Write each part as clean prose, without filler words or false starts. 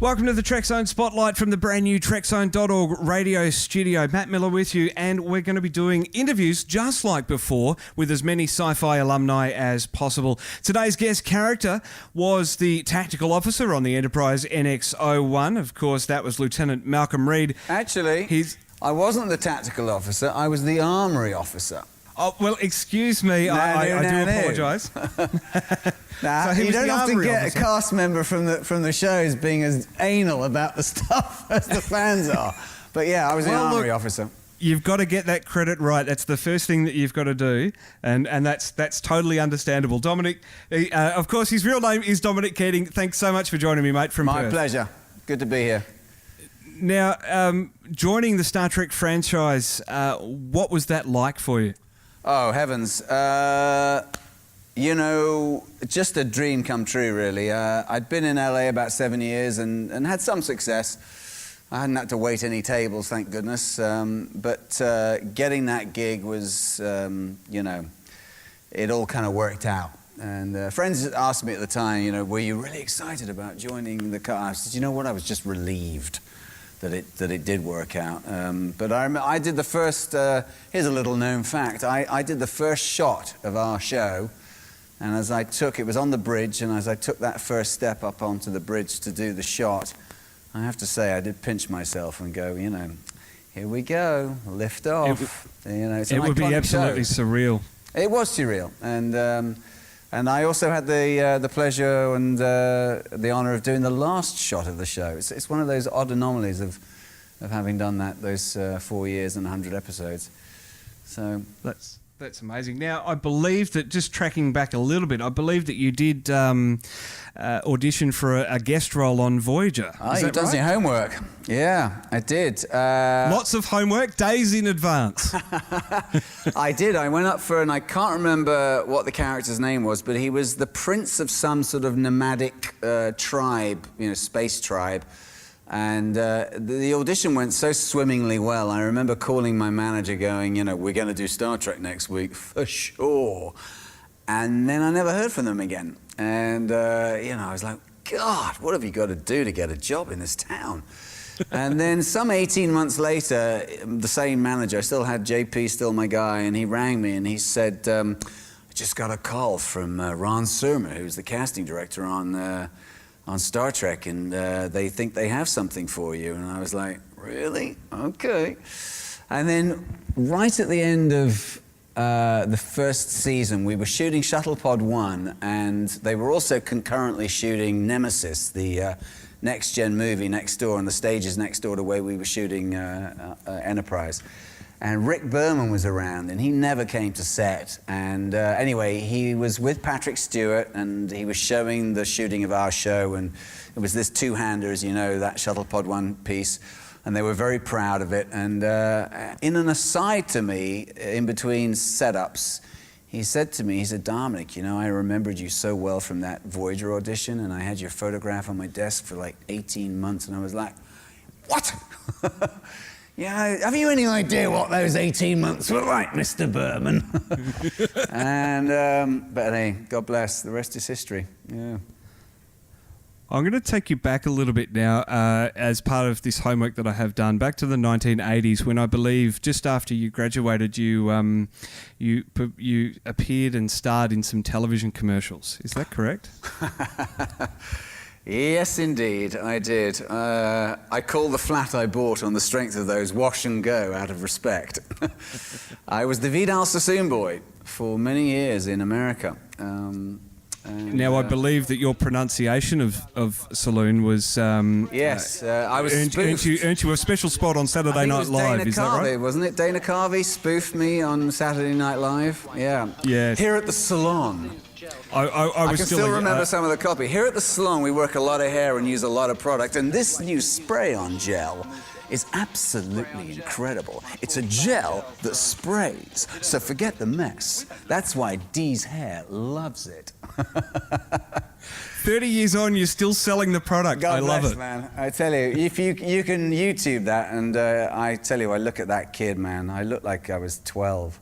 Welcome to the Trekzone Spotlight from the brand new Trekzone.org radio studio. Matt Miller with you, and we're going to be doing interviews just like before with as many sci-fi alumni as possible. Today's guest character was the tactical officer on the Enterprise NX-01. Of course, that was Lieutenant Malcolm Reed. Actually, I wasn't the tactical officer, I was the armoury officer. Oh, well, excuse me, I do apologise. Nah, so you don't often get a cast member from the shows being as anal about the stuff as the fans are. But yeah, I was the armoury officer. You've got to get that credit right. That's the first thing that you've got to do, and that's totally understandable. Dominic, of course, his real name is Dominic Keating. Thanks so much for joining me, mate, from Perth. My pleasure. Good to be here. Now, joining the Star Trek franchise, what was that like for you? Oh, heavens. You know, just a dream come true, really. I'd been in LA about 7 years and had some success. I hadn't had to wait any tables, thank goodness. But getting that gig was, you know, it all kind of worked out. And friends asked me at the time, you know, were you really excited about joining the cast? I said, you know what, I was just relieved that it did work out. But I did the first, here's a little known fact, I did the first shot of our show, and as I took, it was on the bridge, and as I took that first step up onto the bridge to do the shot, I have to say I did pinch myself and go, you know, here we go, lift off. You know, it's an it would be absolutely show. Surreal. It was surreal, and I also had the pleasure and the honour of doing the last shot of the show. It's one of those odd anomalies of having done that those 4 years and 100 episodes. So that's amazing. Now, I believe that, just tracking back a little bit, I believe that you did audition for a guest role on Voyager. Oh, you've done your homework. Yeah, I did. Lots of homework, days in advance. I did. I went up for, and I can't remember what the character's name was, but he was the prince of some sort of nomadic tribe, you know, space tribe. And the audition went so swimmingly well. I remember calling my manager going, you know, we're going to do Star Trek next week, for sure. And then I never heard from them again. And, you know, I was like, God, what have you got to do to get a job in this town? And then some 18 months later, the same manager, I still had JP, still my guy, and he rang me and he said, I just got a call from Ron Surma, who's the casting director on Star Trek, and they think they have something for you. And I was like, really? Okay. And then right at the end of the first season, we were shooting Shuttlepod 1, and they were also concurrently shooting Nemesis, the next-gen movie next door, on the stages next door to where we were shooting Enterprise. And Rick Berman was around, and he never came to set. And anyway, he was with Patrick Stewart, and he was showing the shooting of our show, and it was this two-hander, as you know, that Shuttlepod 1 piece, and they were very proud of it. And in an aside to me, in between setups, he said to me, he said, Dominic, you know, I remembered you so well from that Voyager audition, and I had your photograph on my desk for like 18 months, and I was like, what? Yeah, have you any idea what those 18 months were like, Mr. Berman? And, but hey, God bless, the rest is history, yeah. I'm going to take you back a little bit now as part of this homework that I have done, back to the 1980s, when I believe just after you graduated, you appeared and starred in some television commercials. Is that correct? Yes, indeed, I did. I call the flat I bought on the strength of those wash and go out of respect. I was the Vidal Sassoon boy for many years in America. Now, I believe that your pronunciation of Saloon was... yes, I was earned you a special spot on Saturday Night Live, is that right? Wasn't it? Dana Carvey spoofed me on Saturday Night Live. Yeah. Yes. Here at the salon. I can still remember some of the copy. Here at the salon, we work a lot of hair and use a lot of product, and this new spray-on gel is absolutely incredible. It's a gel that sprays, so forget the mess. That's why Dee's hair loves it. 30 years on, you're still selling the product. God I love bless, it. Man. I tell you, if you can YouTube that, and I tell you, I look at that kid, man. I look like I was 12.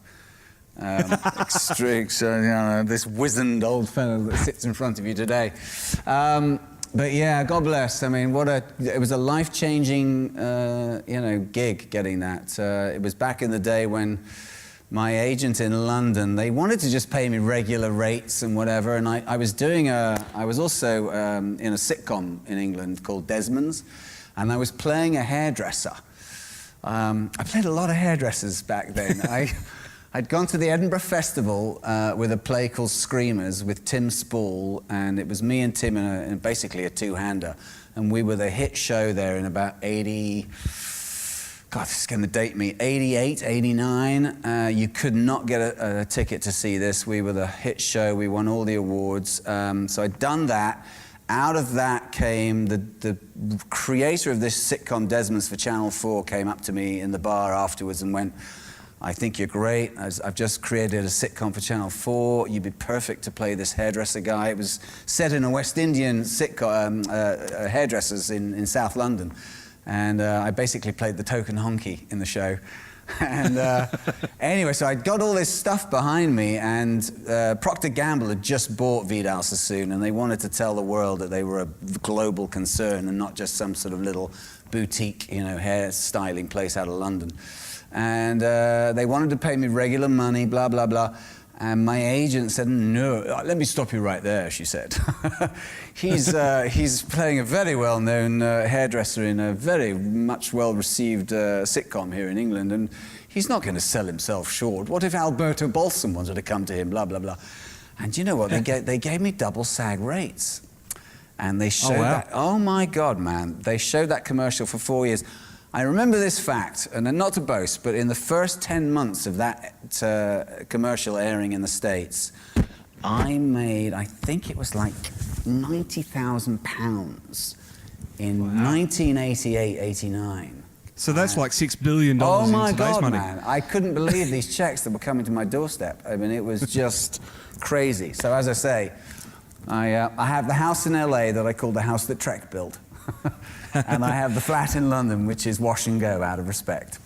Extreme, so, you know, this wizened old fellow that sits in front of you today. But yeah, God bless. I mean, it was a life-changing, gig getting that. It was back in the day when my agent in London, they wanted to just pay me regular rates and whatever, and I was also in a sitcom in England called Desmond's, and I was playing a hairdresser. I played a lot of hairdressers back then. I'd gone to the Edinburgh Festival with a play called Screamers with Tim Spall, and it was me and Tim in basically a two-hander, and we were the hit show there in about 80... God, this is going to date me. 88, 89. You could not get a ticket to see this. We were the hit show. We won all the awards. So I'd done that. Out of that came the creator of this sitcom, Desmond's for Channel 4, came up to me in the bar afterwards and went, I think you're great. I've just created a sitcom for Channel 4. You'd be perfect to play this hairdresser guy. It was set in a West Indian sitcom, hairdressers in South London. And I basically played the token honky in the show. And anyway, so I got all this stuff behind me, and Procter & Gamble had just bought Vidal Sassoon, and they wanted to tell the world that they were a global concern and not just some sort of little boutique, hair styling place out of London. And they wanted to pay me regular money, blah, blah, blah. And my agent said, no, let me stop you right there, she said. He's playing a very well-known hairdresser in a very much well-received sitcom here in England, and he's not going to sell himself short. What if Alberto Balsam wanted to come to him, blah, blah, blah. And you know what? They gave me double SAG rates. And they showed that. Oh, my God, man. They showed that commercial for 4 years. I remember this fact, and not to boast, but in the first 10 months of that commercial airing in the States, I made, I think it was like £90,000 in 1988, 89. So that's like $6 billion oh in my today's God, money. man. I couldn't believe these checks that were coming to my doorstep. I mean, it was just crazy. So as I say, I have the house in LA that I call the house that Trek built. And I have the flat in London, which is wash and go out of respect.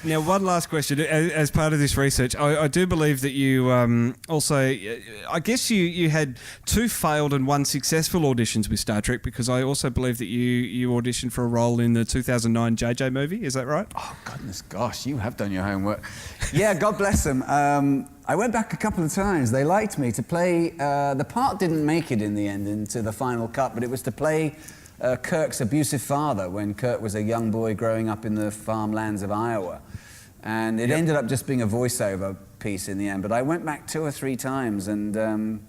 Now, one last question. As part of this research, I do believe that you also, I guess you had 2 failed and 1 successful auditions with Star Trek, because I also believe that you auditioned for a role in the 2009 JJ movie. Is that right? Oh, goodness gosh, you have done your homework. Yeah, God bless them. I went back a couple of times. They liked me to play, the part didn't make it in the end into the final cut, but it was to play Kirk's abusive father when Kirk was a young boy growing up in the farmlands of Iowa. And it ended up just being a voiceover piece in the end. But I went back 2 or 3 times, and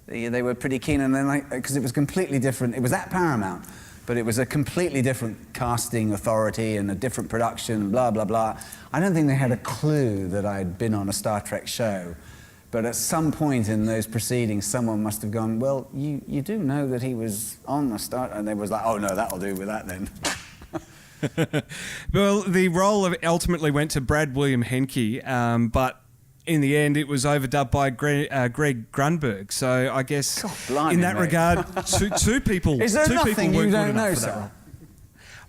they were pretty keen. And then, because it was completely different, it was at Paramount, but it was a completely different casting authority and a different production, blah, blah, blah. I don't think they had a clue that I'd been on a Star Trek show. But at some point in those proceedings, someone must have gone, well, you do know that he was on the Star... And they was like, oh, no, that'll do with that then. Well, the role ultimately went to Brad William Henke, but in the end, it was overdubbed by Greg Grunberg. So I guess blimey, in that mate. regard, two people... Is there nothing you don't know, sir?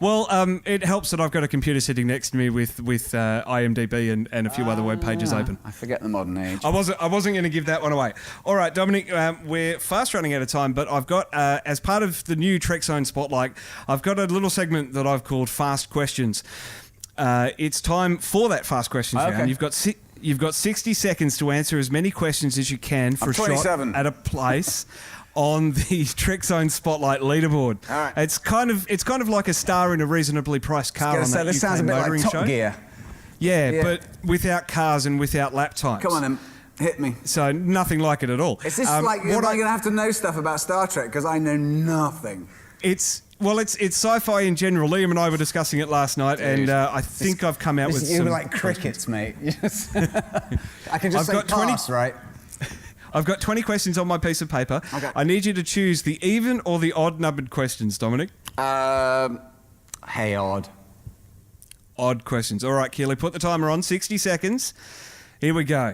Well, it helps that I've got a computer sitting next to me with IMDb and a few other web pages open. I forget the modern age. I wasn't going to give that one away. All right, Dominic, we're fast running out of time, but I've got, as part of the new Trekzone Spotlight, I've got a little segment that I've called Fast Questions. It's time for that Fast Questions round. You've got 60 seconds to answer as many questions as you can for a shot at a place on the Trekzone Spotlight leaderboard. All right. It's kind of like a star in a reasonably priced car on that this UK sounds a bit motoring like Top show. Gear. Yeah, but without cars and without lap times. Come on, then. Hit me. So nothing like it at all. Is this am I going to have to know stuff about Star Trek? Because I know nothing. It's sci-fi in general. Liam and I were discussing it last night, and I think I've come out with some... You were like crickets, mate. I can just say pass, right? I've got 20 questions on my piece of paper. Okay. I need you to choose the even or the odd-numbered questions, Dominic. Hey, odd. Odd questions. All right, Keely, put the timer on. 60 seconds. Here we go.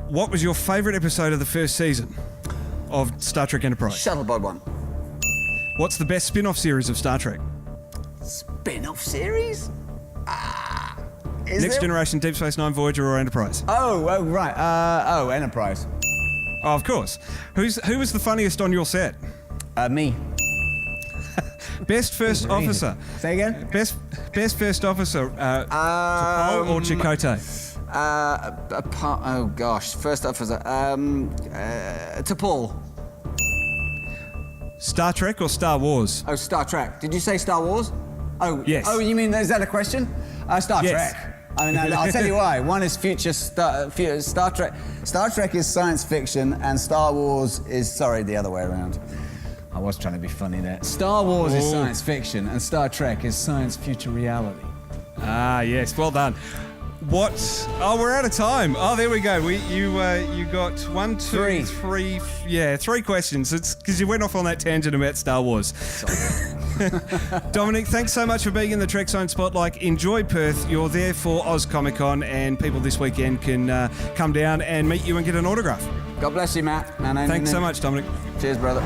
What was your favourite episode of the first season of Star Trek Enterprise? Shuttlebug one. What's the best spin-off series of Star Trek? Spin-off series? Next Generation, Deep Space Nine, Voyager, or Enterprise? Oh, right. Enterprise. Oh, of course. Who was the funniest on your set? Me. Best first officer. Say again? Best first officer. T'Pol or Chakotay? Oh gosh, first officer. T'Pol. Star Trek or Star Wars? Oh, Star Trek. Did you say Star Wars? Oh, yes. Oh, you mean, is that a question? Star Yes. Trek. I mean, I'll tell you why. One is Star Trek. Star Trek is science fiction, and Star Wars is, sorry, the other way around. I was trying to be funny there. Star Wars is science fiction, and Star Trek is science future reality. Ah, yes. Well done. What? Oh, we're out of time. Oh, there we go. You got 1, 2, 3. Yeah, 3 questions. It's because you went off on that tangent about Star Wars. Dominic, thanks so much for being in the Trekzone Spotlight. Enjoy Perth. You're there for Oz Comic Con, and people this weekend can come down and meet you and get an autograph. God bless you, Matt. Thanks so much, Dominic. Cheers, brother.